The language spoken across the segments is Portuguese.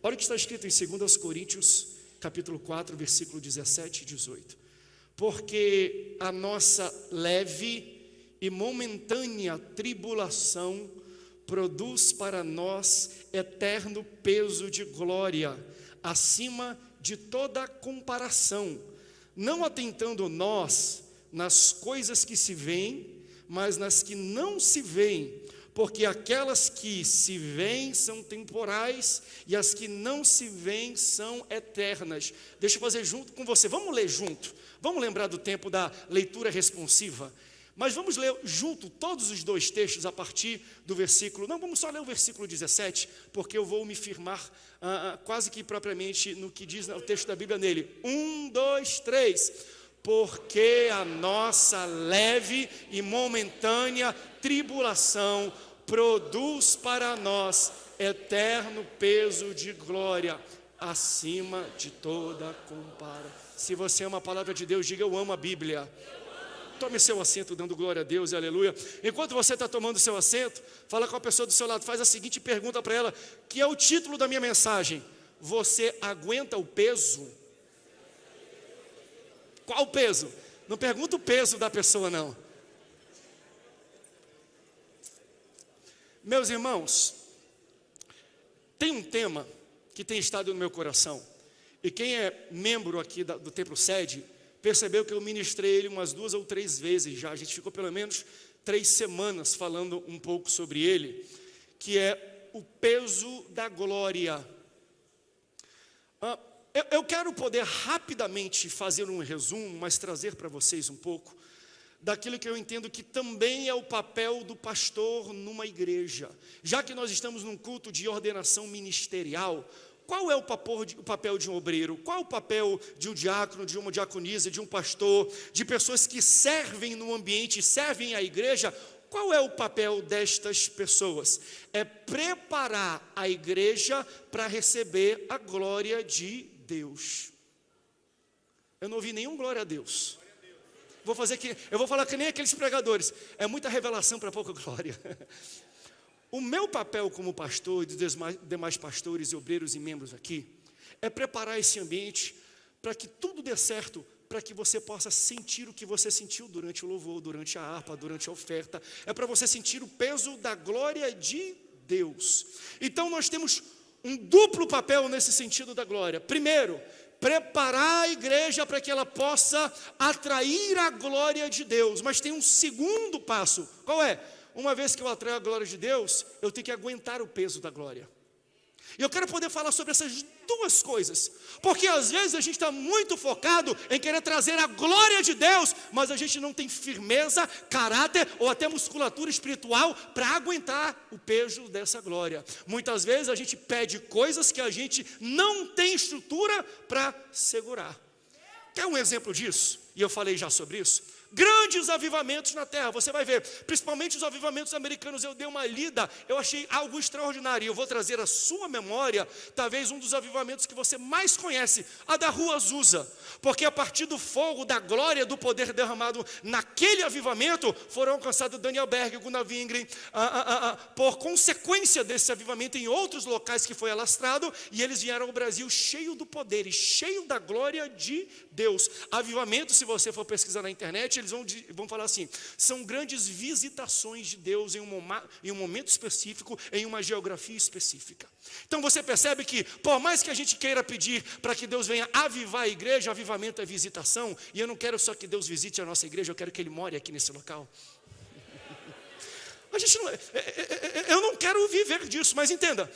Olha o que está escrito em 2 Coríntios, capítulo 4, versículo 17 e 18. Porque a nossa leve e momentânea tribulação produz para nós eterno peso de glória, acima de toda comparação, não atentando nós nas coisas que se veem, mas nas que não se veem, porque aquelas que se veem são temporais e as que não se veem são eternas. Deixa eu fazer junto com você, vamos ler junto, vamos lembrar do tempo da leitura responsiva, mas vamos ler junto todos os dois textos a partir do versículo, não, vamos só ler o versículo 17, porque eu vou me firmar quase que propriamente no que diz o texto da Bíblia nele. 1, 2, 3. Porque a nossa leve e momentânea tribulação produz para nós eterno peso de glória, acima de toda comparação. Se você ama a palavra de Deus, diga: eu amo a Bíblia. Tome seu assento dando glória a Deus e aleluia. Enquanto você está tomando seu assento, fala com a pessoa do seu lado, faz a seguinte pergunta para ela, que é o título da minha mensagem: você aguenta o peso? Qual o peso? Não pergunta o peso da pessoa, não. Meus irmãos, tem um tema que tem estado no meu coração, e quem é membro aqui do Templo Sede percebeu que eu ministrei ele umas 2 ou 3 vezes já. A gente ficou pelo menos 3 semanas falando um pouco sobre ele, que é o peso da glória. Eu quero poder rapidamente fazer um resumo, mas trazer para vocês um pouco daquilo que eu entendo que também é o papel do pastor numa igreja. Já que nós estamos num culto de ordenação ministerial, qual é o papel de um obreiro? Qual é o papel de um diácono, de uma diaconisa, de um pastor, de pessoas que servem no ambiente, servem à igreja? Qual é o papel destas pessoas? É preparar a igreja para receber a glória de Deus. Eu não ouvi nenhum glória a Deus. Eu vou falar que nem aqueles pregadores. É muita revelação para pouca glória. O meu papel como pastor e dos demais pastores, obreiros e membros aqui é preparar esse ambiente para que tudo dê certo, para que você possa sentir o que você sentiu durante o louvor, durante a harpa, durante a oferta. É para você sentir o peso da glória de Deus. Então nós temos um duplo papel nesse sentido da glória. Primeiro, preparar a igreja para que ela possa atrair a glória de Deus. Mas tem um segundo passo. Qual é? Uma vez que eu atraio a glória de Deus, eu tenho que aguentar o peso da glória. E eu quero poder falar sobre essas duas coisas, porque às vezes a gente está muito focado em querer trazer a glória de Deus, mas a gente não tem firmeza, caráter ou até musculatura espiritual para aguentar o peso dessa glória. Muitas vezes a gente pede coisas que a gente não tem estrutura para segurar. Quer um exemplo disso? E eu falei já sobre isso. Grandes avivamentos na terra, você vai ver, principalmente os avivamentos americanos. Eu dei uma lida, eu achei algo extraordinário. Eu vou trazer à sua memória, talvez um dos avivamentos que você mais conhece, a da Rua Azusa, porque a partir do fogo, da glória, do poder derramado naquele avivamento, foram alcançados Daniel Berg, Gunnar Wingren, por consequência desse avivamento em outros locais que foi alastrado, e eles vieram ao Brasil cheio do poder e cheio da glória de Deus. Avivamento, se você for pesquisar na internet, eles vão falar assim: são grandes visitações de Deus em um momento específico, em uma geografia específica. Então você percebe que, por mais que a gente queira pedir para que Deus venha avivar a igreja, avivamento é visitação, e eu não quero só que Deus visite a nossa igreja, eu quero que Ele more aqui nesse local. Eu não quero viver disso, mas entenda,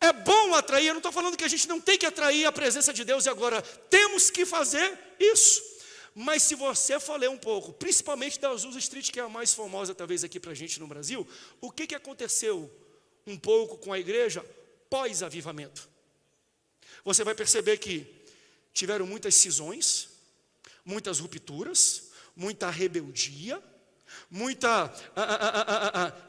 é bom atrair. Eu não estou falando que a gente não tem que atrair a presença de Deus e agora temos que fazer isso. Mas se você for ler um pouco, principalmente da Azusa Street, que é a mais famosa talvez aqui para a gente no Brasil, o que aconteceu um pouco com a igreja pós-avivamento? Você vai perceber que tiveram muitas cisões, muitas rupturas, muita rebeldia, muita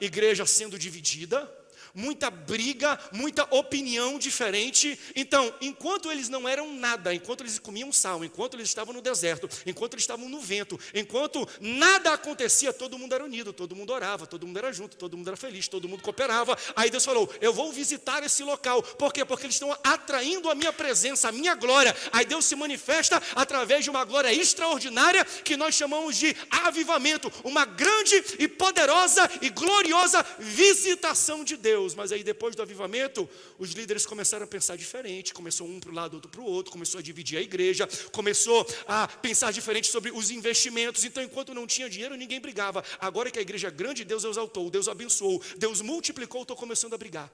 igreja sendo dividida, muita briga, muita opinião diferente. Então, enquanto eles não eram nada, enquanto eles comiam sal, enquanto eles estavam no deserto, enquanto eles estavam no vento, enquanto nada acontecia, todo mundo era unido, todo mundo orava, todo mundo era junto, todo mundo era feliz, todo mundo cooperava. Aí Deus falou, eu vou visitar esse local. Por quê? Porque eles estão atraindo a minha presença, a minha glória. Aí Deus se manifesta através de uma glória extraordinária que nós chamamos de avivamento, uma grande e poderosa e gloriosa visitação de Deus. Mas aí depois do avivamento, os líderes começaram a pensar diferente, começou um para o lado, outro para o outro, começou a dividir a igreja, começou a pensar diferente sobre os investimentos. Então, enquanto não tinha dinheiro, ninguém brigava. Agora que a igreja é grande, Deus exaltou, Deus abençoou, Deus multiplicou, estou começando a brigar.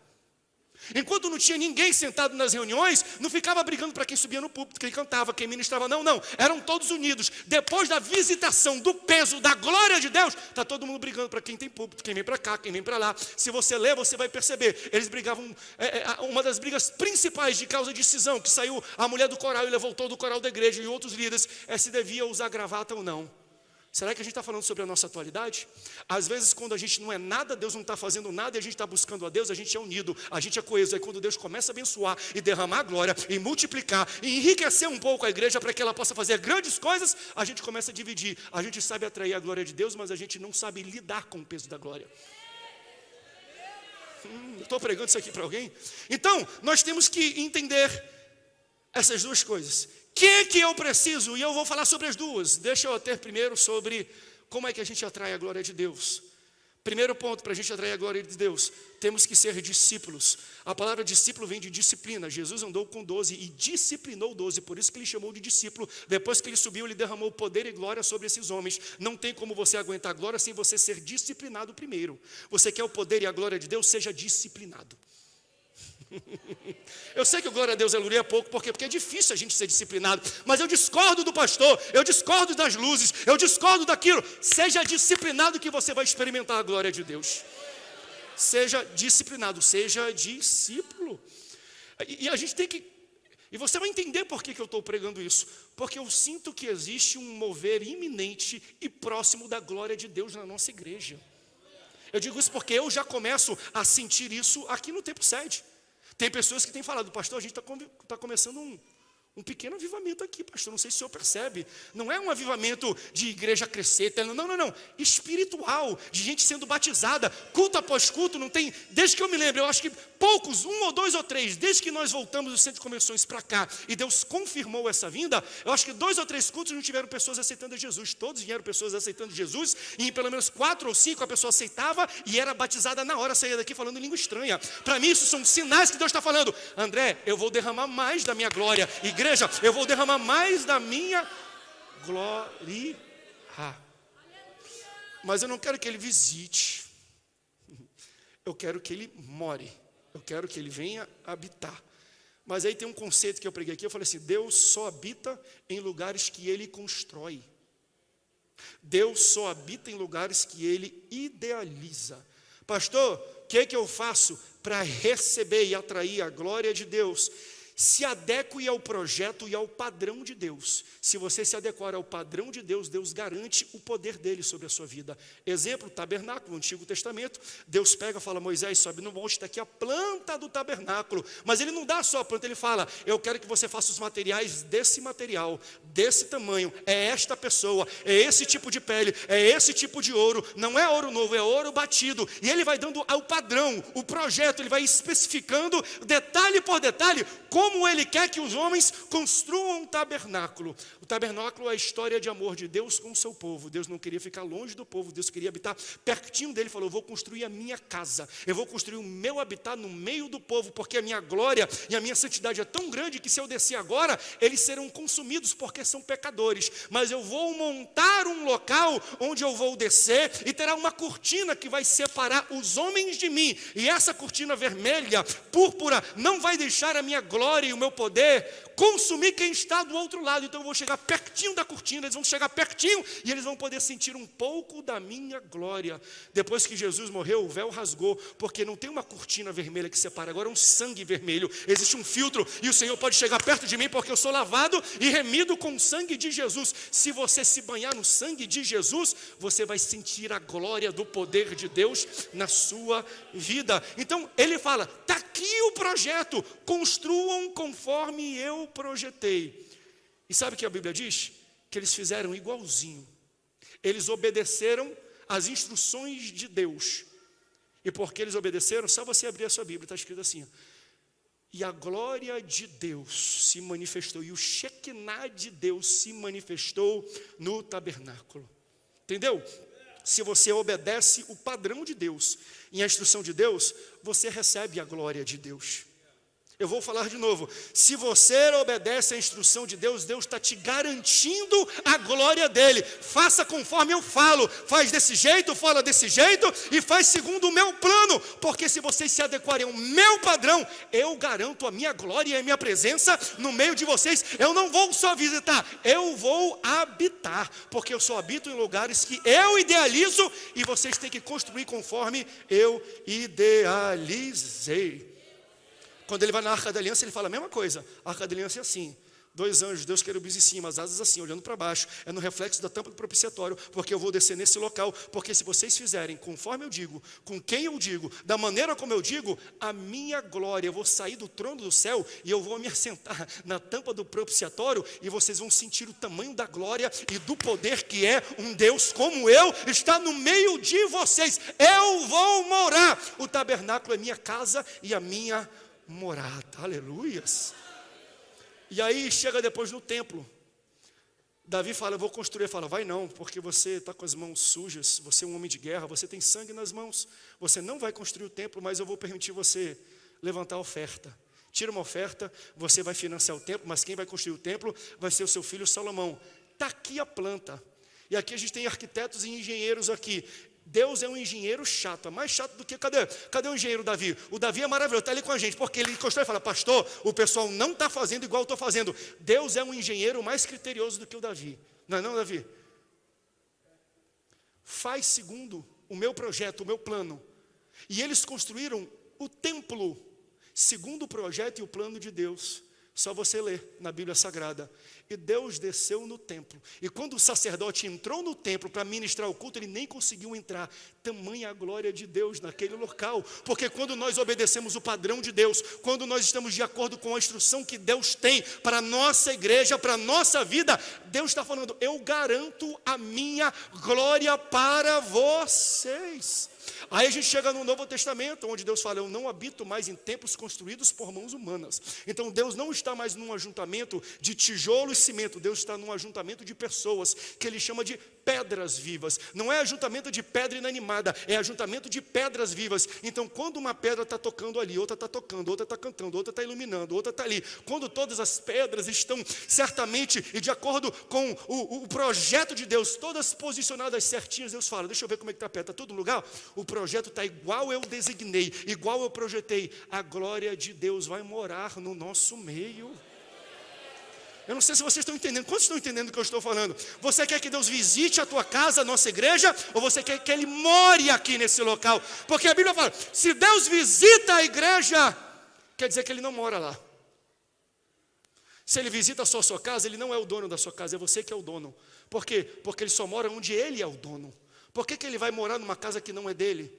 Enquanto não tinha ninguém sentado nas reuniões, não ficava brigando para quem subia no púlpito, quem cantava, quem ministrava, não, eram todos unidos. Depois da visitação, do peso, da glória de Deus, está todo mundo brigando para quem tem púlpito, quem vem para cá, quem vem para lá. Se você ler, você vai perceber, eles brigavam, uma das brigas principais de causa de cisão, que saiu a mulher do coral e levou todo o coral da igreja e outros líderes, se devia usar gravata ou não. Será que a gente está falando sobre a nossa atualidade? Às vezes, quando a gente não é nada, Deus não está fazendo nada, e a gente está buscando a Deus, a gente é unido, a gente é coeso. Aí quando Deus começa a abençoar e derramar a glória, e multiplicar, e enriquecer um pouco a igreja para que ela possa fazer grandes coisas, a gente começa a dividir. A gente sabe atrair a glória de Deus, mas a gente não sabe lidar com o peso da glória. Estou pregando isso aqui para alguém? Então, nós temos que entender essas duas coisas. O que eu preciso? E eu vou falar sobre as duas. Deixa eu ter primeiro sobre como é que a gente atrai a glória de Deus. Primeiro ponto para a gente atrair a glória de Deus, temos que ser discípulos. A palavra discípulo vem de disciplina. Jesus andou com 12 e disciplinou 12, por isso que ele chamou de discípulo. Depois que ele subiu, ele derramou poder e glória sobre esses homens. Não tem como você aguentar a glória sem você ser disciplinado primeiro. Você quer o poder e a glória de Deus? Seja disciplinado. Eu sei que o glória a Deus, aleluia, é pouco, porque é difícil a gente ser disciplinado, mas eu discordo do pastor, eu discordo das luzes, eu discordo daquilo. Seja disciplinado que você vai experimentar a glória de Deus. Seja disciplinado, seja discípulo. E a gente tem que, e você vai entender por que eu estou pregando isso, porque eu sinto que existe um mover iminente e próximo da glória de Deus na nossa igreja. Eu digo isso porque eu já começo a sentir isso aqui no Tempo Sede. Tem pessoas que têm falado, pastor, a gente está começando um pequeno avivamento aqui, pastor, não sei se o senhor percebe. Não é um avivamento de igreja crescer, não. Espiritual, de gente sendo batizada, culto após culto, não tem, desde que eu me lembro, eu acho que poucos, 1 ou 2 ou 3, desde que nós voltamos do centro de convenções para cá, e Deus confirmou essa vinda, eu acho que 2 ou 3 cultos não tiveram pessoas aceitando Jesus, todos vieram pessoas aceitando Jesus, e em pelo menos 4 ou 5 a pessoa aceitava, e era batizada na hora, saía daqui falando em língua estranha. Para mim isso são sinais que Deus está falando, André, eu vou derramar mais da minha glória, igreja, eu vou derramar mais da minha glória. Mas eu não quero que ele visite, eu quero que ele more, eu quero que ele venha habitar. Mas aí tem um conceito que eu preguei aqui, eu falei assim, Deus só habita em lugares que ele constrói. Deus só habita em lugares que ele idealiza. Pastor, o que eu faço para receber e atrair a glória de Deus? Se adeque ao projeto e ao padrão de Deus. Se você se adequar ao padrão de Deus, Deus garante o poder dele sobre a sua vida. Exemplo, tabernáculo, no Antigo Testamento. Deus pega e fala, Moisés, sobe no monte, está aqui a planta do tabernáculo. Mas ele não dá só a planta, ele fala, eu quero que você faça os materiais desse material, desse tamanho, é esta pessoa, é esse tipo de pele, é esse tipo de ouro, não é ouro novo, é ouro batido. E ele vai dando o padrão, o projeto, ele vai especificando detalhe por detalhe, como ele quer que os homens construam um tabernáculo. O tabernáculo é a história de amor de Deus com o seu povo. Deus não queria ficar longe do povo, Deus queria habitar pertinho dele. Falou, eu vou construir a minha casa, eu vou construir o meu habitat no meio do povo, porque a minha glória e a minha santidade é tão grande que se eu descer agora, eles serão consumidos porque são pecadores. Mas eu vou montar um local onde eu vou descer e terá uma cortina que vai separar os homens de mim. E essa cortina vermelha, púrpura, não vai deixar a minha glória glória e o meu poder consumir quem está do outro lado. Então eu vou chegar pertinho da cortina, eles vão chegar pertinho e eles vão poder sentir um pouco da minha glória. Depois que Jesus morreu, o véu rasgou, porque não tem uma cortina vermelha que separa, agora é um sangue vermelho, existe um filtro e o Senhor pode chegar perto de mim porque eu sou lavado e remido com o sangue de Jesus. Se você se banhar no sangue de Jesus, você vai sentir a glória do poder de Deus na sua vida. Então ele fala, está aqui o projeto, construam conforme eu projetei. E sabe o que a Bíblia diz? Que eles fizeram igualzinho, eles obedeceram às instruções de Deus. E porque eles obedeceram, só você abrir a sua Bíblia, está escrito assim: e a glória de Deus se manifestou, e o Shekinah de Deus se manifestou no tabernáculo. Entendeu? Se você obedece o padrão de Deus e a instrução de Deus, você recebe a glória de Deus. Eu vou falar de novo, se você obedece a instrução de Deus, Deus está te garantindo a glória dele. Faça conforme eu falo, faz desse jeito, fala desse jeito e faz segundo o meu plano, porque se vocês se adequarem ao meu padrão, eu garanto a minha glória e a minha presença no meio de vocês. Eu não vou só visitar, eu vou habitar, porque eu só habito em lugares que eu idealizo e vocês têm que construir conforme eu idealizei. Quando ele vai na Arca da Aliança, ele fala a mesma coisa. A Arca da Aliança é assim, 2 anjos, Deus querubins em cima, as asas assim, olhando para baixo. É no reflexo da tampa do propiciatório, porque eu vou descer nesse local. Porque se vocês fizerem conforme eu digo, com quem eu digo, da maneira como eu digo, a minha glória, eu vou sair do trono do céu e eu vou me assentar na tampa do propiciatório e vocês vão sentir o tamanho da glória e do poder que é um Deus como eu, está no meio de vocês. Eu vou morar. O tabernáculo é minha casa e a minha morada, aleluias. E aí chega depois no templo, Davi fala, eu vou construir. Ele fala, vai não, porque você está com as mãos sujas, você é um homem de guerra, você tem sangue nas mãos, você não vai construir o templo, mas eu vou permitir você levantar a oferta. Tira uma oferta, você vai financiar o templo, mas quem vai construir o templo vai ser o seu filho Salomão. Está aqui a planta, e aqui a gente tem arquitetos e engenheiros aqui. Deus é um engenheiro chato, é mais chato do que, cadê o engenheiro Davi? O Davi é maravilhoso, está ali com a gente, porque ele constrói e fala, pastor, o pessoal não está fazendo igual eu estou fazendo. Deus é um engenheiro mais criterioso do que o Davi. Não é não, Davi? Faz segundo o meu projeto, o meu plano. E eles construíram o templo, segundo o projeto e o plano de Deus. Só você ler na Bíblia Sagrada. E Deus desceu no templo. E quando o sacerdote entrou no templo para ministrar o culto, ele nem conseguiu entrar. Tamanha a glória de Deus naquele local. Porque quando nós obedecemos o padrão de Deus, quando nós estamos de acordo com a instrução que Deus tem para a nossa igreja, para a nossa vida, Deus está falando, eu garanto a minha glória para vocês. Aí a gente chega no Novo Testamento, onde Deus fala, eu não habito mais em templos construídos por mãos humanas. Então Deus não está mais num ajuntamento de tijolo e cimento, Deus está num ajuntamento de pessoas, que Ele chama de pedras vivas. Não é ajuntamento de pedra inanimada, é ajuntamento de pedras vivas. Então quando uma pedra está tocando ali, outra está tocando, outra está cantando, outra está iluminando, outra está ali. Quando todas as pedras estão certamente e de acordo com o projeto de Deus, todas posicionadas certinhas, Deus fala, deixa eu ver como é que está a pedra, está todo lugar? O projeto está igual eu designei, igual eu projetei. A glória de Deus vai morar no nosso meio. Eu não sei se vocês estão entendendo. Quantos estão entendendo o que eu estou falando? Você quer que Deus visite a tua casa, a nossa igreja? Ou você quer que Ele more aqui nesse local? Porque a Bíblia fala, se Deus visita a igreja, quer dizer que Ele não mora lá. Se Ele visita só a sua casa, Ele não é o dono da sua casa, é você que é o dono. Por quê? Porque Ele só mora onde Ele é o dono. Por que Ele vai morar numa casa que não é dele?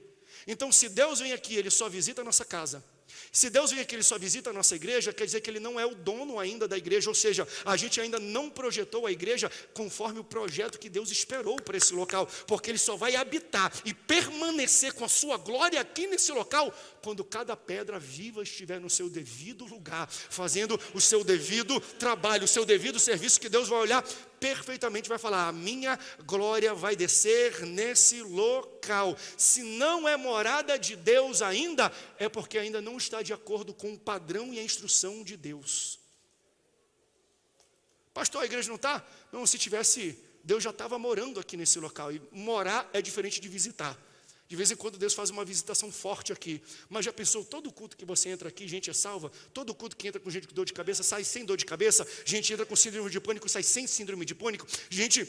Então se Deus vem aqui, Ele só visita a nossa casa. Se Deus vem aqui, Ele só visita a nossa igreja, quer dizer que Ele não é o dono ainda da igreja, ou seja, a gente ainda não projetou a igreja conforme o projeto que Deus esperou para esse local, porque Ele só vai habitar e permanecer com a sua glória aqui nesse local, quando cada pedra viva estiver no seu devido lugar, fazendo o seu devido trabalho, o seu devido serviço, que Deus vai olhar perfeitamente, vai falar, a minha glória vai descer nesse local. Se não é morada de Deus ainda, é porque ainda não está de acordo com o padrão e a instrução de Deus. Pastor, a igreja não está? Não, se tivesse, Deus já estava morando aqui nesse local. E morar é diferente de visitar. De vez em quando Deus faz uma visitação forte aqui. Mas já pensou, todo culto que você entra aqui, gente é salva. Todo culto que entra com gente com dor de cabeça, sai sem dor de cabeça. Gente entra com síndrome de pânico, sai sem síndrome de pânico. Gente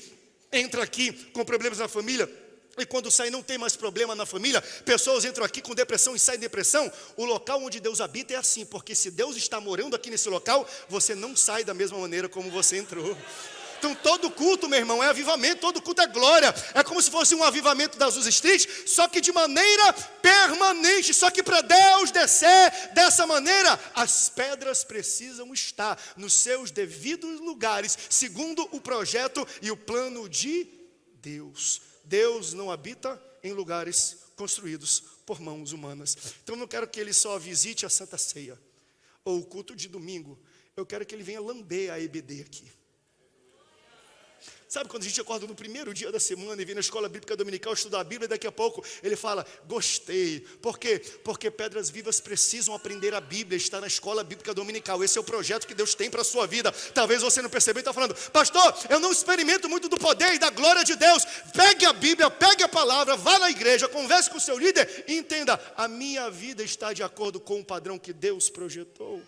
entra aqui com problemas na família, e quando sai não tem mais problema na família. Pessoas entram aqui com depressão e saem depressão. O local onde Deus habita é assim, porque se Deus está morando aqui nesse local, você não sai da mesma maneira como você entrou. Então todo culto, meu irmão, é avivamento, todo culto é glória. É como se fosse um avivamento da Azusa Street, só que de maneira permanente. Só que para Deus descer dessa maneira, as pedras precisam estar nos seus devidos lugares, segundo o projeto e o plano de Deus. Deus não habita em lugares construídos por mãos humanas. Então eu não quero que Ele só visite a Santa Ceia, ou o culto de domingo. Eu quero que Ele venha lamber a EBD aqui. Sabe quando a gente acorda no primeiro dia da semana e vem na escola bíblica dominical estudar a Bíblia, e daqui a pouco ele fala, gostei. Por quê? Porque pedras vivas precisam aprender a Bíblia, estar na escola bíblica dominical. Esse é o projeto que Deus tem para a sua vida. Talvez você não percebeu e está falando, pastor, eu não experimento muito do poder e da glória de Deus. Pegue a Bíblia, pegue a palavra, vá na igreja, converse com o seu líder e entenda, a minha vida está de acordo com o padrão que Deus projetou.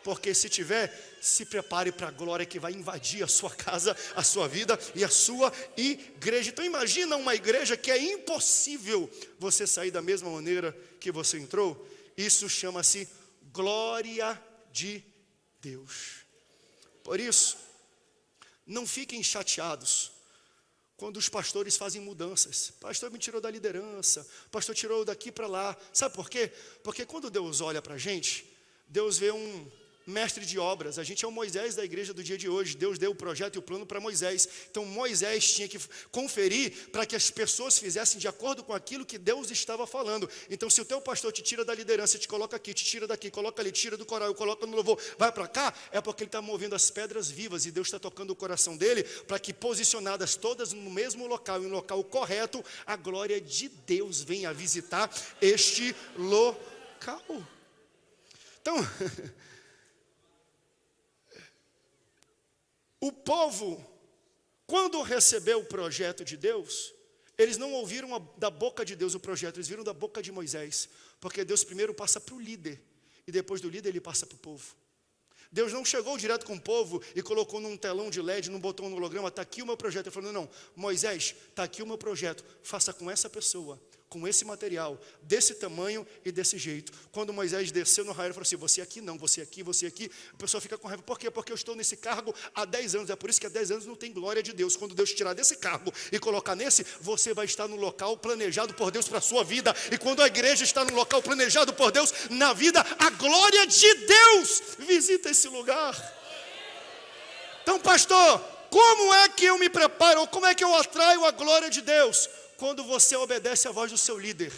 Porque se tiver, se prepare para a glória que vai invadir a sua casa, a sua vida e a sua igreja. Então imagina uma igreja que é impossível você sair da mesma maneira que você entrou. Isso chama-se glória de Deus. Por isso, não fiquem chateados quando os pastores fazem mudanças. Pastor me tirou da liderança, pastor tirou daqui para lá. Sabe por quê? Porque quando Deus olha para a gente, Deus vê um mestre de obras. A gente é o Moisés da igreja do dia de hoje. Deus deu o projeto e o plano para Moisés. Então Moisés tinha que conferir para que as pessoas fizessem de acordo com aquilo que Deus estava falando. Então se o teu pastor te tira da liderança, te coloca aqui, te tira daqui, coloca ali, te tira do coral, coloca no louvor, vai para cá, é porque ele está movendo as pedras vivas e Deus está tocando o coração dele para que posicionadas todas no mesmo local, em um local correto, a glória de Deus venha visitar este local. Então o povo, quando recebeu o projeto de Deus, eles não ouviram da boca de Deus o projeto, eles viram da boca de Moisés. Porque Deus primeiro passa para o líder, e depois do líder ele passa para o povo. Deus não chegou direto com o povo e colocou num telão de LED, num botão no holograma, está aqui o meu projeto. Ele falou, não, Moisés, está aqui o meu projeto, faça com essa pessoa, com esse material, desse tamanho e desse jeito. Quando Moisés desceu no arraial, ele falou assim, você aqui não, você aqui, a pessoa fica com raiva. Por quê? Porque eu estou nesse cargo há 10 anos, é por isso que há 10 anos não tem glória de Deus. Quando Deus tirar desse cargo e colocar nesse, você vai estar no local planejado por Deus para a sua vida. E quando a igreja está no local planejado por Deus na vida, a glória de Deus visita esse lugar. Então, pastor, como é que eu me preparo, ou como é que eu atraio a glória de Deus? Quando você obedece à voz do seu líder.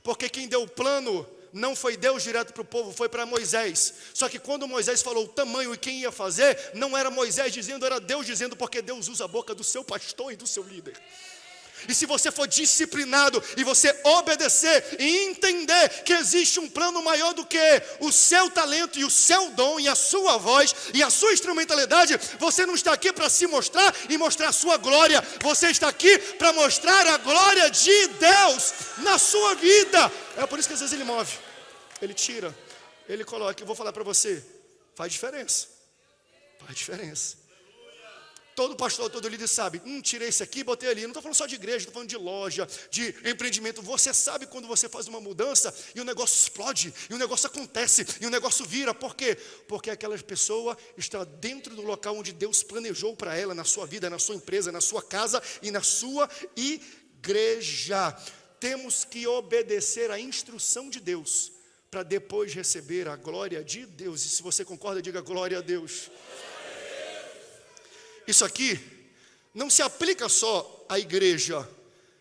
Porque quem deu o plano não foi Deus direto para o povo, foi para Moisés. Só que quando Moisés falou o tamanho e quem ia fazer, não era Moisés dizendo, era Deus dizendo, porque Deus usa a boca do seu pastor e do seu líder. E se você for disciplinado e você obedecer e entender que existe um plano maior do que o seu talento e o seu dom e a sua voz e a sua instrumentalidade, você não está aqui para se mostrar e mostrar a sua glória. Você está aqui para mostrar a glória de Deus na sua vida. É por isso que às vezes ele move, ele tira, ele coloca. Eu vou falar para você, faz diferença. Faz diferença. Todo pastor, todo líder sabe, tirei esse aqui, botei ali. Não estou falando só de igreja, estou falando de loja, de empreendimento. Você sabe quando você faz uma mudança e o negócio explode, e o negócio acontece, e o negócio vira. Por quê? Porque aquela pessoa está dentro do local onde Deus planejou para ela, na sua vida, na sua empresa, na sua casa e na sua igreja. Temos que obedecer à instrução de Deus, para depois receber a glória de Deus. E se você concorda, diga glória a Deus. Isso aqui não se aplica só à igreja,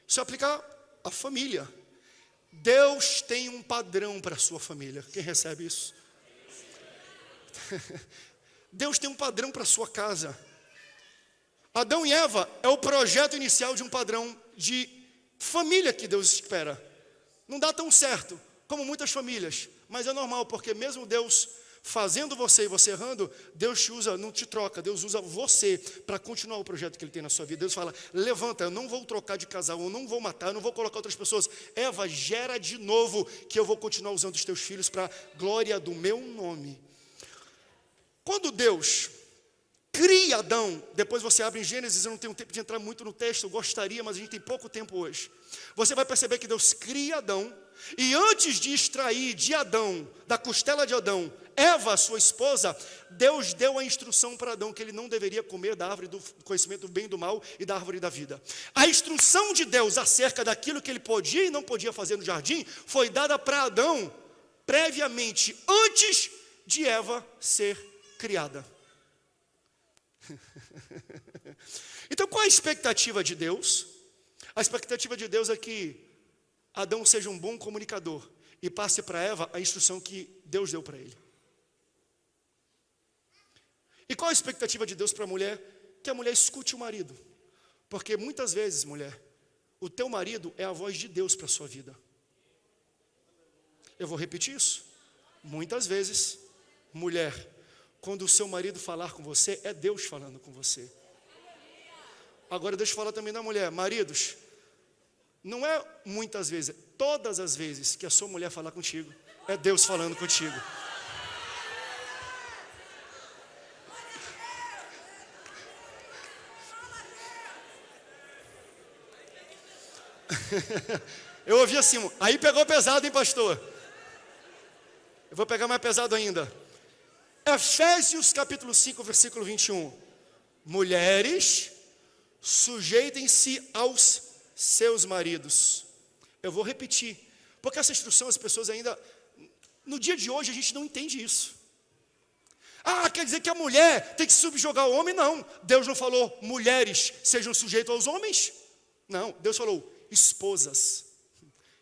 isso aplica à família. Deus tem um padrão para a sua família. Quem recebe isso? Deus tem um padrão para a sua casa. Adão e Eva é o projeto inicial de um padrão de família que Deus espera. Não dá tão certo como muitas famílias, mas é normal, porque mesmo Deus fazendo você e você errando, Deus te usa, não te troca, Deus usa você para continuar o projeto que Ele tem na sua vida. Deus fala, levanta, eu não vou trocar de casal, eu não vou matar, eu não vou colocar outras pessoas. Eva, gera de novo, que eu vou continuar usando os teus filhos para a glória do meu nome. Quando Deus cria Adão, depois você abre em Gênesis, eu não tenho tempo de entrar muito no texto, eu gostaria, mas a gente tem pouco tempo hoje. Você vai perceber que Deus cria Adão, e antes de extrair de Adão, da costela de Adão, Eva, sua esposa, Deus deu a instrução para Adão que ele não deveria comer da árvore do conhecimento do bem e do mal e da árvore da vida. A instrução de Deus acerca daquilo que ele podia e não podia fazer no jardim, foi dada para Adão, previamente, antes de Eva ser criada. Então, qual a expectativa de Deus? A expectativa de Deus é que Adão seja um bom comunicador e passe para Eva a instrução que Deus deu para ele. E qual a expectativa de Deus para a mulher? Que a mulher escute o marido. Porque muitas vezes, mulher, o teu marido é a voz de Deus para a sua vida. Eu vou repetir isso. Muitas vezes, mulher, quando o seu marido falar com você, é Deus falando com você. Agora deixa eu falar também da mulher. Maridos, não é muitas vezes, todas as vezes que a sua mulher falar contigo, é Deus falando contigo. Eu ouvi assim, aí pegou pesado, hein, pastor? Eu vou pegar mais pesado ainda. Efésios capítulo 5, versículo 21. Mulheres, sujeitem-se aos seus maridos. Eu vou repetir, porque essa instrução as pessoas ainda, no dia de hoje a gente não entende isso. Ah, quer dizer que a mulher tem que subjugar o homem? Não, Deus não falou mulheres sejam sujeitos aos homens. Não, Deus falou esposas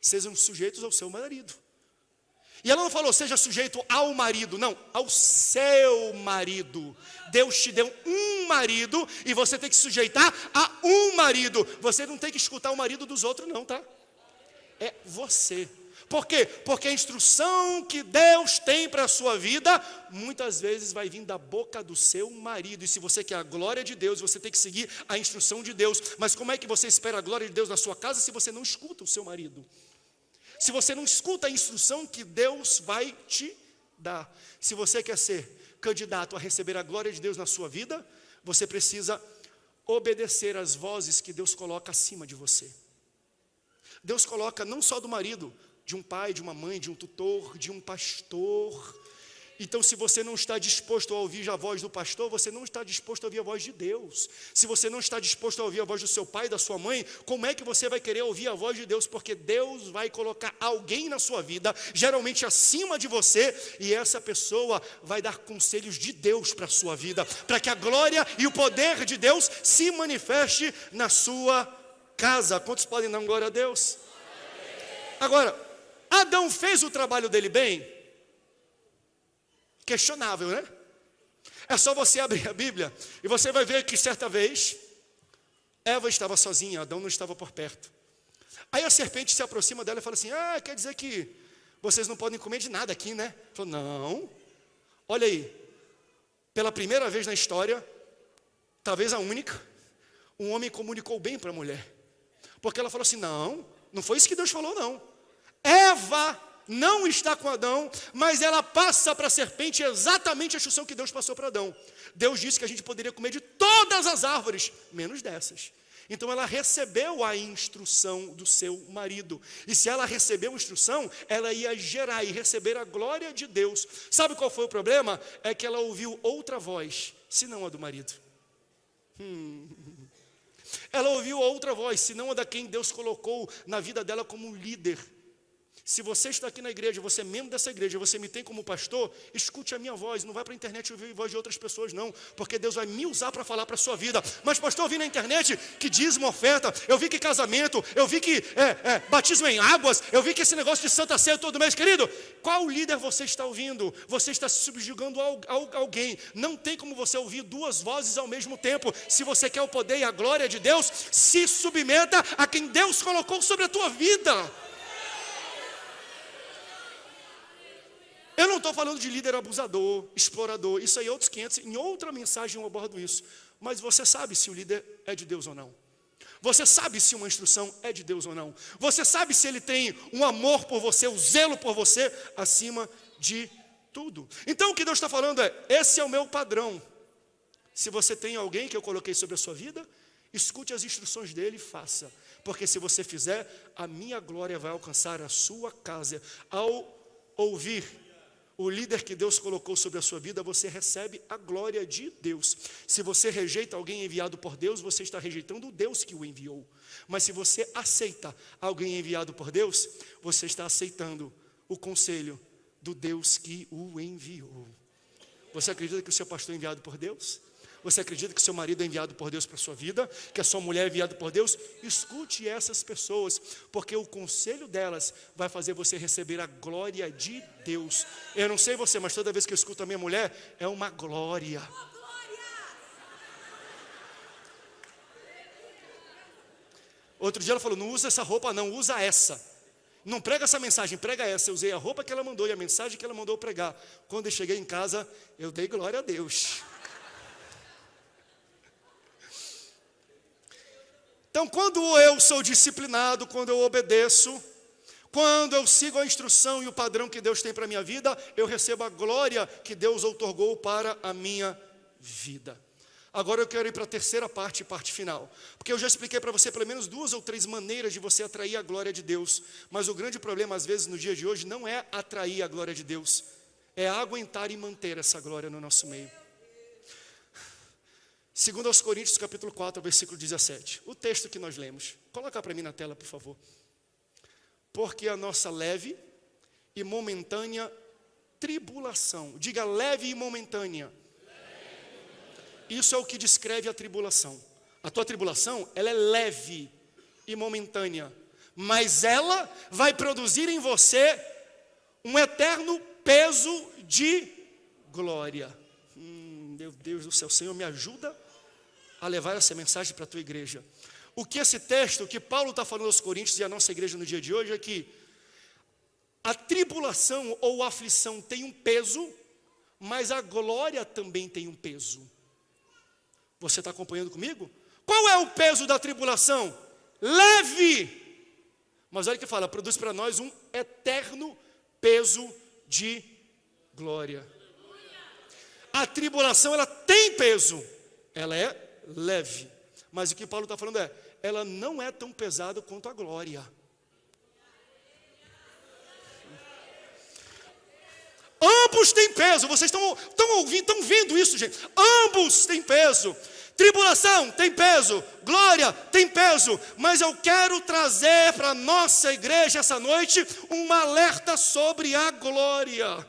sejam sujeitos ao seu marido. E ela não falou seja sujeito ao marido, não, ao seu marido. Deus te deu um marido e você tem que se sujeitar a um marido. Você não tem que escutar o marido dos outros não, tá? É você. Por quê? Porque a instrução que Deus tem para a sua vida, muitas vezes vai vir da boca do seu marido. E se você quer a glória de Deus, você tem que seguir a instrução de Deus. Mas como é que você espera a glória de Deus na sua casa se você não escuta o seu marido? Se você não escuta a instrução que Deus vai te dar. Se você quer ser candidato a receber a glória de Deus na sua vida, você precisa obedecer às vozes que Deus coloca acima de você. Deus coloca não só do marido, de um pai, de uma mãe, de um tutor, de um pastor. Então, se você não está disposto a ouvir a voz do pastor, você não está disposto a ouvir a voz de Deus. Se você não está disposto a ouvir a voz do seu pai, da sua mãe, como é que você vai querer ouvir a voz de Deus? Porque Deus vai colocar alguém na sua vida, geralmente acima de você, e essa pessoa vai dar conselhos de Deus para a sua vida, para que a glória e o poder de Deus se manifeste na sua casa. Quantos podem dar glória a Deus? Agora, Adão fez o trabalho dele bem? Questionável, né? É só você abrir a Bíblia e você vai ver que certa vez Eva estava sozinha, Adão não estava por perto. Aí a serpente se aproxima dela e fala assim: ah, quer dizer que vocês não podem comer de nada aqui, né? Falou: não. Olha aí, pela primeira vez na história, talvez a única, um homem comunicou bem para a mulher. Porque ela falou assim: não, não foi isso que Deus falou, não. Eva não está com Adão, mas ela passa para a serpente exatamente a instrução que Deus passou para Adão. Deus disse que a gente poderia comer de todas as árvores, menos dessas. Então ela recebeu a instrução do seu marido. E se ela recebeu a instrução, ela ia gerar e receber a glória de Deus. Sabe qual foi o problema? É que ela ouviu outra voz, senão a do marido. Ela ouviu outra voz, senão a da quem Deus colocou na vida dela como líder. Se você está aqui na igreja, você é membro dessa igreja, você me tem como pastor, escute a minha voz, não vai para a internet ouvir a voz de outras pessoas não, porque Deus vai me usar para falar para a sua vida. Mas pastor, eu vi na internet que dízimo, oferta, eu vi que casamento, eu vi que batismo em águas, eu vi que esse negócio de Santa Ceia todo mês, querido, qual líder você está ouvindo? Você está se subjugando a alguém, não tem como você ouvir duas vozes ao mesmo tempo. Se você quer o poder e a glória de Deus, se submeta a quem Deus colocou sobre a tua vida. Eu não estou falando de líder abusador, explorador, isso aí é outros 500, em outra mensagem eu abordo isso. Mas você sabe se o líder é de Deus ou não. Você sabe se uma instrução é de Deus ou não. Você sabe se ele tem um amor por você, um zelo por você, acima de tudo. Então o que Deus está falando é, esse é o meu padrão. Se você tem alguém que eu coloquei sobre a sua vida, escute as instruções dele e faça. Porque se você fizer, a minha glória vai alcançar a sua casa. Ao ouvir o líder que Deus colocou sobre a sua vida, você recebe a glória de Deus. Se você rejeita alguém enviado por Deus, você está rejeitando o Deus que o enviou. Mas se você aceita alguém enviado por Deus, você está aceitando o conselho do Deus que o enviou. Você acredita que o seu pastor é enviado por Deus? Você acredita que seu marido é enviado por Deus para a sua vida? Que a sua mulher é enviada por Deus? Escute essas pessoas, porque o conselho delas vai fazer você receber a glória de Deus. Eu não sei você, mas toda vez que eu escuto a minha mulher, é uma glória. Outro dia ela falou, não usa essa roupa não, usa essa. Não prega essa mensagem, prega essa. Eu usei a roupa que ela mandou e a mensagem que ela mandou pregar. Quando eu cheguei em casa, eu dei glória a Deus. Então, quando eu sou disciplinado, quando eu obedeço, quando eu sigo a instrução e o padrão que Deus tem para a minha vida, eu recebo a glória que Deus outorgou para a minha vida. Agora eu quero ir para a terceira parte final. Porque eu já expliquei para você pelo menos 2 ou 3 maneiras de você atrair a glória de Deus. Mas o grande problema, às vezes, no dia de hoje, não é atrair a glória de Deus. É aguentar e manter essa glória no nosso meio. 2 Coríntios capítulo 4, versículo 17. O texto que nós lemos. Coloca para mim na tela, por favor. Porque a nossa leve e momentânea tribulação. Diga leve e momentânea. Isso é o que descreve a tribulação. A tua tribulação, ela é leve e momentânea. Mas ela vai produzir em você um eterno peso de glória. Meu Deus do céu, Senhor, me ajuda a levar essa mensagem para a tua igreja. O que esse texto, o que Paulo está falando aos Coríntios e a nossa igreja no dia de hoje é que a tribulação ou a aflição tem um peso, mas a glória também tem um peso. Você está acompanhando comigo? Qual é o peso da tribulação? Leve! Mas olha o que fala, produz para nós um eterno peso de glória. A tribulação, ela tem peso, ela é leve, mas o que Paulo está falando é, ela não é tão pesada quanto a glória. Ambos têm peso, vocês estão ouvindo, estão vendo isso, gente? Ambos têm peso. Tribulação tem peso, glória tem peso, mas eu quero trazer para a nossa igreja essa noite um alerta sobre a glória.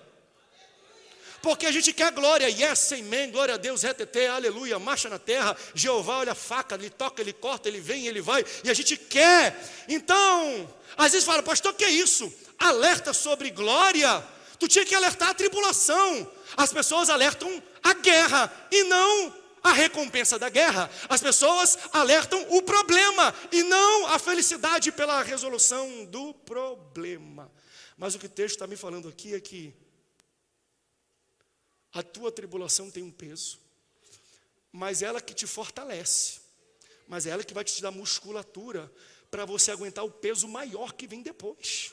Porque a gente quer glória, yes, amen, glória a Deus, RTT, aleluia, marcha na terra, Jeová olha a faca, ele toca, ele corta, ele vem, ele vai, e a gente quer. Então, às vezes fala, pastor, que é isso? Alerta sobre glória? Tu tinha que alertar a tribulação. As pessoas alertam a guerra e não a recompensa da guerra. As pessoas alertam o problema e não a felicidade pela resolução do problema. Mas o que o texto está me falando aqui é que a tua tribulação tem um peso, mas ela que te fortalece, mas é ela que vai te dar musculatura para você aguentar o peso maior que vem depois.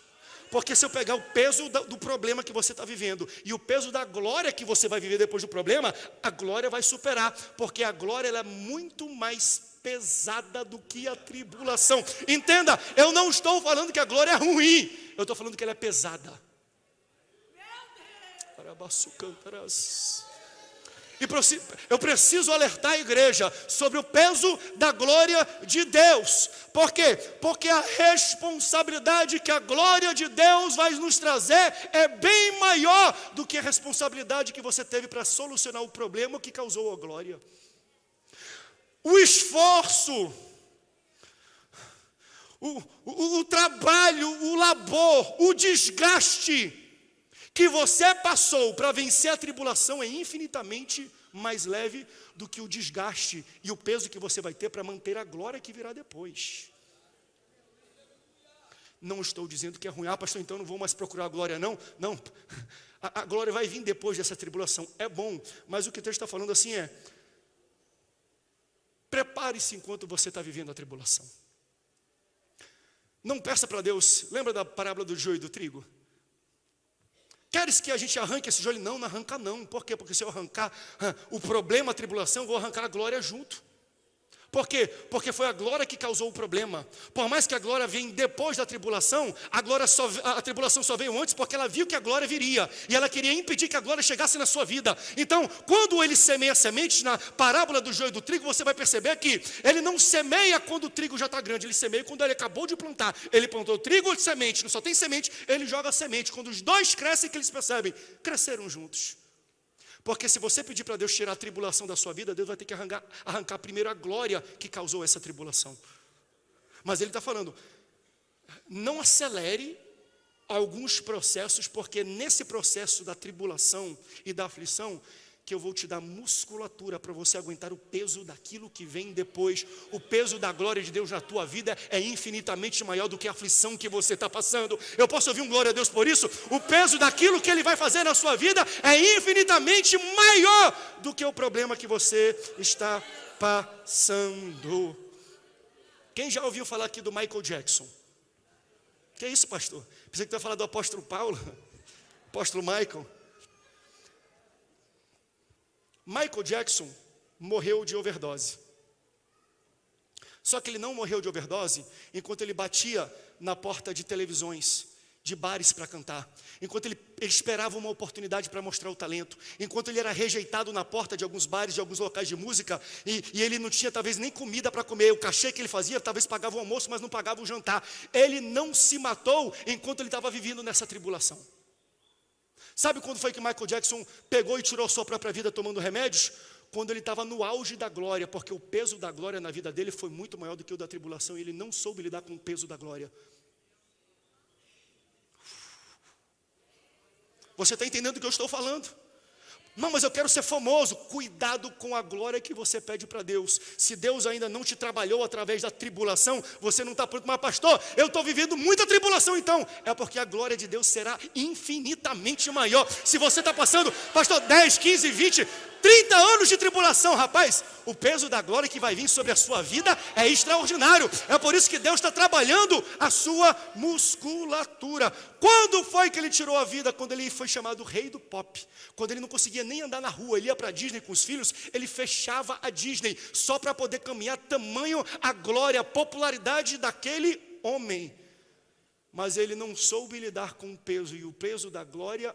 Porque se eu pegar o peso do problema que você está vivendo e o peso da glória que você vai viver depois do problema, a glória vai superar, porque a glória ela é muito mais pesada do que a tribulação. Entenda, eu não estou falando que a glória é ruim, eu estou falando que ela é pesada. E eu preciso alertar a igreja sobre o peso da glória de Deus. Por quê? Porque a responsabilidade que a glória de Deus vai nos trazer é bem maior do que a responsabilidade que você teve para solucionar o problema que causou a glória. O esforço, o trabalho, o labor, o desgaste que você passou para vencer a tribulação é infinitamente mais leve do que o desgaste e o peso que você vai ter para manter a glória que virá depois. Não estou dizendo que é ruim, pastor, então não vou mais procurar a glória não. Não, A glória vai vir depois dessa tribulação. É bom, mas o que o texto está falando assim é: prepare-se enquanto você está vivendo a tribulação. Não peça para Deus. Lembra da parábola do joio e do trigo? Queres que a gente arranque esse joio? Não arranca não. Por quê? Porque se eu arrancar o problema, a tribulação, eu vou arrancar a glória junto. Por quê? Porque foi a glória que causou o problema. Por mais que a glória venha depois da tribulação, a tribulação só veio antes porque ela viu que a glória viria. E ela queria impedir que a glória chegasse na sua vida. Então, quando ele semeia sementes, na parábola do joio e do trigo, você vai perceber que ele não semeia quando o trigo já está grande. Ele semeia quando ele acabou de plantar. Ele plantou trigo ou semente, não só tem semente, ele joga semente. Quando os dois crescem, que eles percebem, cresceram juntos. Porque se você pedir para Deus tirar a tribulação da sua vida, Deus vai ter que arrancar primeiro a glória que causou essa tribulação. Mas ele está falando, não acelere alguns processos, porque nesse processo da tribulação e da aflição, que eu vou te dar musculatura para você aguentar o peso daquilo que vem depois. O peso da glória de Deus na tua vida é infinitamente maior do que a aflição que você está passando. Eu posso ouvir um glória a Deus por isso? O peso daquilo que Ele vai fazer na sua vida é infinitamente maior do que o problema que você está passando. Quem já ouviu falar aqui do Michael Jackson? Que é isso, pastor? Pensei que tu ia falar do apóstolo Paulo, apóstolo Michael. Michael Jackson morreu de overdose. Só que ele não morreu de overdose enquanto ele batia na porta de televisões, de bares para cantar. Enquanto ele esperava uma oportunidade para mostrar o talento. Enquanto ele era rejeitado na porta de alguns bares, de alguns locais de música. E ele não tinha talvez nem comida para comer. O cachê que ele fazia talvez pagava o almoço, mas não pagava o jantar. Ele não se matou enquanto ele estava vivendo nessa tribulação. Sabe quando foi que Michael Jackson pegou e tirou sua própria vida tomando remédios? Quando ele estava no auge da glória, porque o peso da glória na vida dele foi muito maior do que o da tribulação, e ele não soube lidar com o peso da glória. Você está entendendo o que eu estou falando? Não, mas eu quero ser famoso. Cuidado com a glória que você pede para Deus. Se Deus ainda não te trabalhou através da tribulação, você não está pronto. Mas pastor, eu estou vivendo muita tribulação então. É porque a glória de Deus será infinitamente maior. Se você está passando, pastor, 10, 15, 20, 30 anos de tribulação, rapaz, o peso da glória que vai vir sobre a sua vida é extraordinário. É por isso que Deus está trabalhando a sua musculatura. Quando foi que ele tirou a vida? Quando ele foi chamado rei do pop. Quando ele não conseguia nem andar na rua, ele ia para a Disney com os filhos, ele fechava a Disney só para poder caminhar, tamanho a glória, a popularidade daquele homem. Mas ele não soube lidar com o peso, e o peso da glória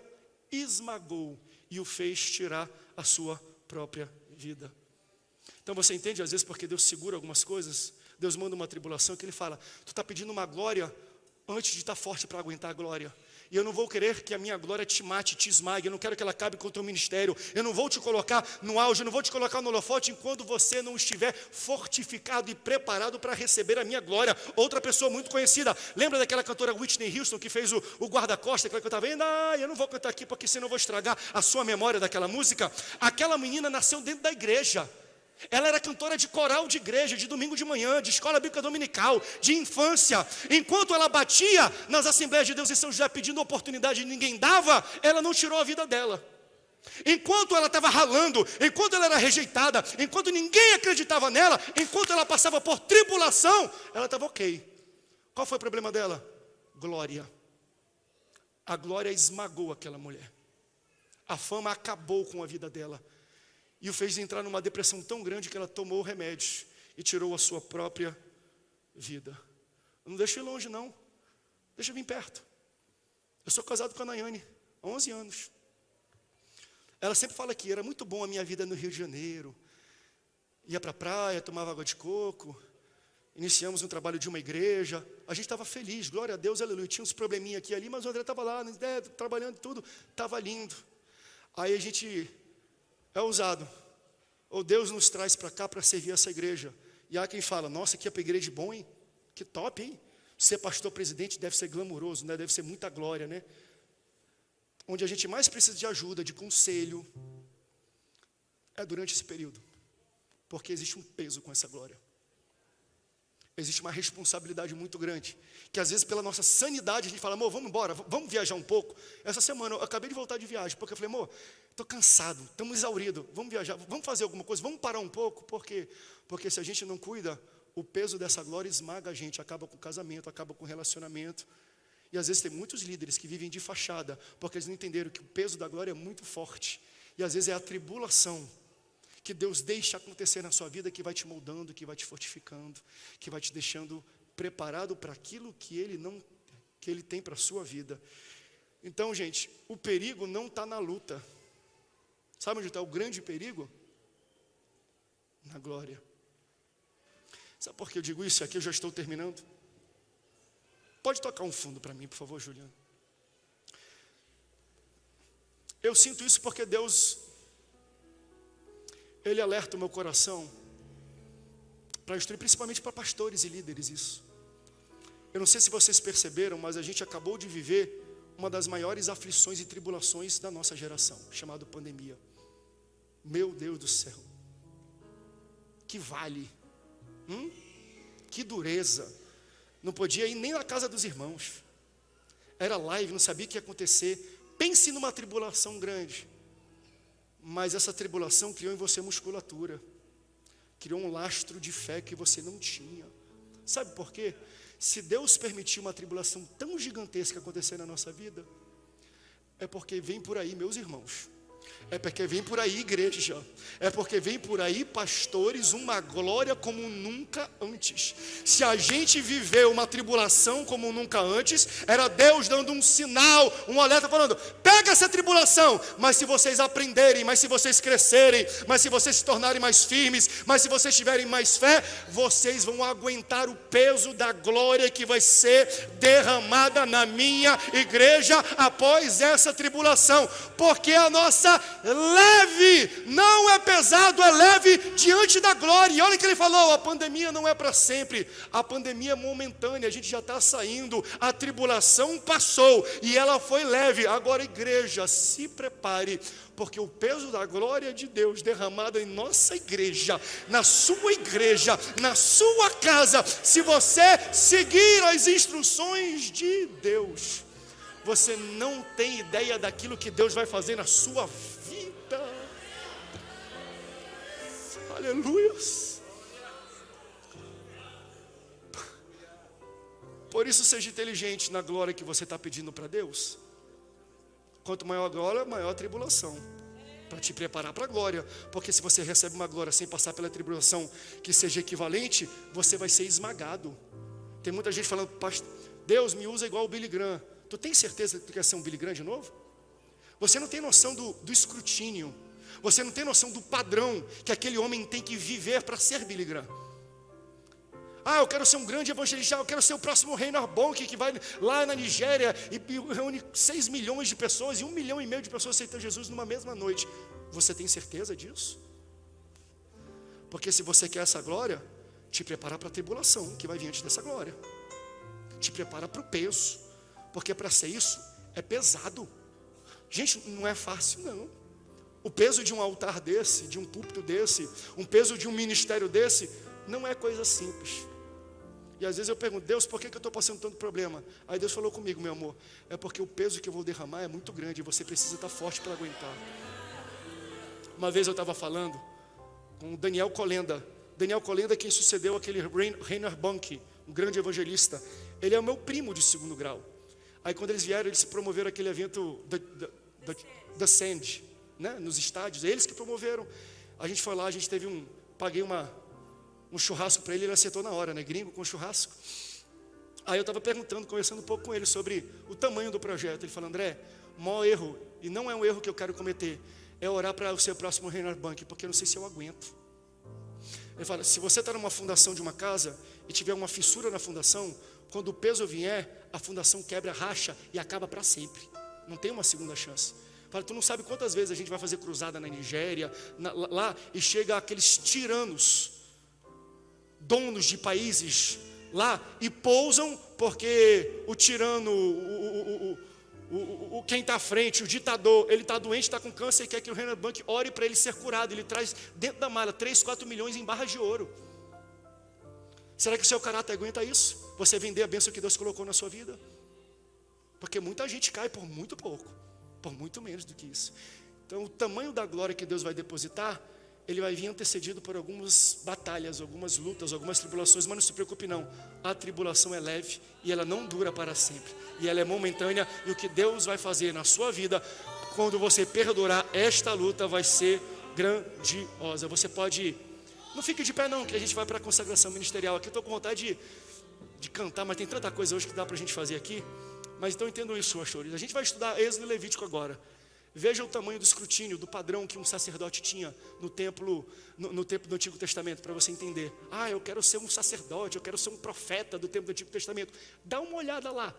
esmagou e o fez tirar a sua própria vida. Então você entende às vezes porque Deus segura algumas coisas? Deus manda uma tribulação que Ele fala, tu está pedindo uma glória antes de estar forte para aguentar a glória. E eu não vou querer que a minha glória te mate, te esmague. Eu não quero que ela acabe com o teu ministério. Eu não vou te colocar no auge, eu não vou te colocar no holofote enquanto você não estiver fortificado e preparado para receber a minha glória. Outra pessoa muito conhecida, lembra daquela cantora Whitney Houston que fez o guarda-costas, que ela cantava, eu não vou cantar aqui porque senão eu vou estragar a sua memória daquela música. Aquela menina nasceu dentro da igreja. Ela era cantora de coral de igreja, de domingo de manhã, de escola bíblica dominical, de infância. Enquanto ela batia nas Assembleias de Deus em São José pedindo oportunidade e ninguém dava, ela não tirou a vida dela. Enquanto ela estava ralando, enquanto ela era rejeitada, enquanto ninguém acreditava nela, enquanto ela passava por tribulação, ela estava ok. Qual foi o problema dela? Glória. A glória esmagou aquela mulher. A fama acabou com a vida dela. E o fez entrar numa depressão tão grande que ela tomou remédios e tirou a sua própria vida. Não deixa ir longe não, deixa vir perto. Eu sou casado com a Nayane há 11 anos. Ela sempre fala que era muito bom a minha vida no Rio de Janeiro. Ia para a praia, tomava água de coco. Iniciamos um trabalho de uma igreja. A gente estava feliz, glória a Deus, aleluia. Tinha uns probleminha aqui e ali, mas o André estava lá, trabalhando tudo, estava lindo. Aí a gente é ousado. Ou Deus nos traz para cá para servir essa igreja. E há quem fala, nossa, que upgrade bom, hein? Que top, hein? Ser pastor presidente deve ser glamouroso, né? Deve ser muita glória, né? Onde a gente mais precisa de ajuda, de conselho, é durante esse período. Porque existe um peso com essa glória. existe uma responsabilidade muito grande, que às vezes pela nossa sanidade a gente fala, amor, vamos embora, vamos viajar um pouco. Essa semana eu acabei de voltar de viagem, porque eu falei, amor, estou cansado, estamos exauridos, vamos viajar, vamos fazer alguma coisa, vamos parar um pouco, porque se a gente não cuida, o peso dessa glória esmaga a gente, acaba com o casamento, acaba com o relacionamento. E às vezes tem muitos líderes que vivem de fachada, porque eles não entenderam que o peso da glória é muito forte, e às vezes é a tribulação que Deus deixa acontecer na sua vida, que vai te moldando, que vai te fortificando, que vai te deixando preparado para aquilo que Ele tem para a sua vida. Então, gente, o perigo não está na luta. Sabe onde está o grande perigo? Na glória. Sabe por que eu digo isso? Aqui eu já estou terminando. Pode tocar um fundo para mim, por favor, Juliano. Eu sinto isso porque Deus, Ele alerta o meu coração para instruir, principalmente para pastores e líderes, isso. Eu não sei se vocês perceberam, mas a gente acabou de viver uma das maiores aflições e tribulações da nossa geração, chamada pandemia. Meu Deus do céu, que vale, que dureza, não podia ir nem na casa dos irmãos, era live, não sabia o que ia acontecer. Pense numa tribulação grande, mas essa tribulação criou em você musculatura, criou um lastro de fé que você não tinha. Sabe por quê? Se Deus permitiu uma tribulação tão gigantesca acontecer na nossa vida, é porque vem por aí, meus irmãos, é porque vem por aí igreja, é porque vem por aí pastores, uma glória como nunca antes. Se a gente viveu uma tribulação como nunca antes, era Deus dando um sinal, um alerta falando, pega essa tribulação, mas se vocês aprenderem, mas se vocês crescerem, mas se vocês se tornarem mais firmes, mas se vocês tiverem mais fé, vocês vão aguentar o peso da glória que vai ser derramada na minha igreja após essa tribulação, porque a nossa leve, não é pesado, é leve diante da glória. E olha o que ele falou, a pandemia não é para sempre, a pandemia é momentânea, a gente já está saindo, a tribulação passou e ela foi leve. Agora igreja, se prepare, porque o peso da glória de Deus derramada em nossa igreja, na sua casa, se você seguir as instruções de Deus, você não tem ideia daquilo que Deus vai fazer na sua vida. Aleluia. Por isso seja inteligente na glória que você está pedindo para Deus. Quanto maior a glória, maior a tribulação, para te preparar para a glória. Porque se você recebe uma glória sem passar pela tribulação que seja equivalente, você vai ser esmagado. Tem muita gente falando, Deus me usa igual o Billy Graham. Tu tem certeza que tu quer ser um Billy Graham de novo? Você não tem noção do escrutínio. Você não tem noção do padrão que aquele homem tem que viver para ser Billy Graham. Eu quero ser um grande evangelista, eu quero ser o próximo Reinhard Bonnke, que vai lá na Nigéria e reúne 6 milhões de pessoas e 1,5 milhão de pessoas aceitam Jesus numa mesma noite. Você tem certeza disso? Porque se você quer essa glória, te prepara para a tribulação que vai vir antes dessa glória. Te prepara para o peso, porque para ser isso é pesado. Gente, não é fácil não. O peso de um altar desse, de um púlpito desse, um peso de um ministério desse, não é coisa simples. E às vezes eu pergunto, Deus, por que eu estou passando tanto problema? Aí Deus falou comigo, meu amor, é porque o peso que eu vou derramar é muito grande e você precisa estar forte para aguentar. Uma vez eu estava falando com o Daniel Kolenda. Daniel Kolenda, quem sucedeu aquele Reinhard Bonnke, um grande evangelista. Ele é o meu primo de 2º grau. Aí quando eles vieram, eles se promoveram aquele evento da Sand, né, nos estádios, eles que promoveram. A gente foi lá, a gente teve paguei um churrasco para ele, ele aceitou na hora, né, gringo com churrasco. Aí eu estava conversando um pouco com ele sobre o tamanho do projeto. Ele falou, André, o maior erro, e não é um erro que eu quero cometer, é orar para o seu próximo Reinhard Bonnke, porque eu não sei se eu aguento. Ele fala, se você está numa fundação de uma casa e tiver uma fissura na fundação, quando o peso vier, a fundação quebra, racha e acaba para sempre. Não tem uma segunda chance. Fala, tu não sabe quantas vezes a gente vai fazer cruzada na Nigéria, lá, e chega aqueles tiranos, donos de países lá, e pousam porque o tirano, quem está à frente, o ditador, ele está doente, está com câncer e quer que o Reinhard Bonnke ore para ele ser curado. Ele traz dentro da mala 3, 4 milhões em barras de ouro. Será que o seu caráter aguenta isso? Você vender a bênção que Deus colocou na sua vida? Porque muita gente cai por muito pouco, por muito menos do que isso. Então o tamanho da glória que Deus vai depositar, ele vai vir antecedido por algumas batalhas, algumas lutas, algumas tribulações. Mas não se preocupe não, a tribulação é leve e ela não dura para sempre, e ela é momentânea. E o que Deus vai fazer na sua vida, quando você perdurar esta luta, vai ser grandiosa. Você pode, não fique de pé não, que a gente vai para a consagração ministerial aqui. Eu estou com vontade de cantar, mas tem tanta coisa hoje que dá para a gente fazer aqui. Mas então entendam isso, pastores. A gente vai estudar Êxodo e Levítico agora. Veja o tamanho do escrutínio, do padrão que um sacerdote tinha no templo, no templo do Antigo Testamento, para você entender. Eu quero ser um sacerdote, eu quero ser um profeta do templo do Antigo Testamento. Dá uma olhada lá.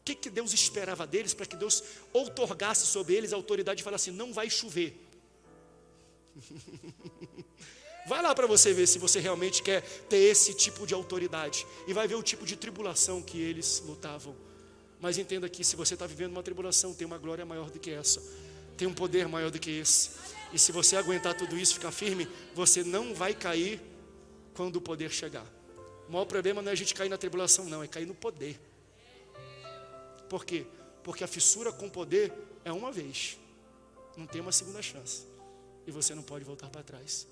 O que Deus esperava deles, para que Deus outorgasse sobre eles a autoridade e falasse, não vai chover. Vai lá para você ver se você realmente quer ter esse tipo de autoridade. E vai ver o tipo de tribulação que eles lutavam. Mas entenda que se você está vivendo uma tribulação, tem uma glória maior do que essa. Tem um poder maior do que esse. E se você aguentar tudo isso, ficar firme, você não vai cair quando o poder chegar. O maior problema não é a gente cair na tribulação, não, é cair no poder. Por quê? Porque a fissura com poder é uma vez. Não tem uma segunda chance. E você não pode voltar para trás.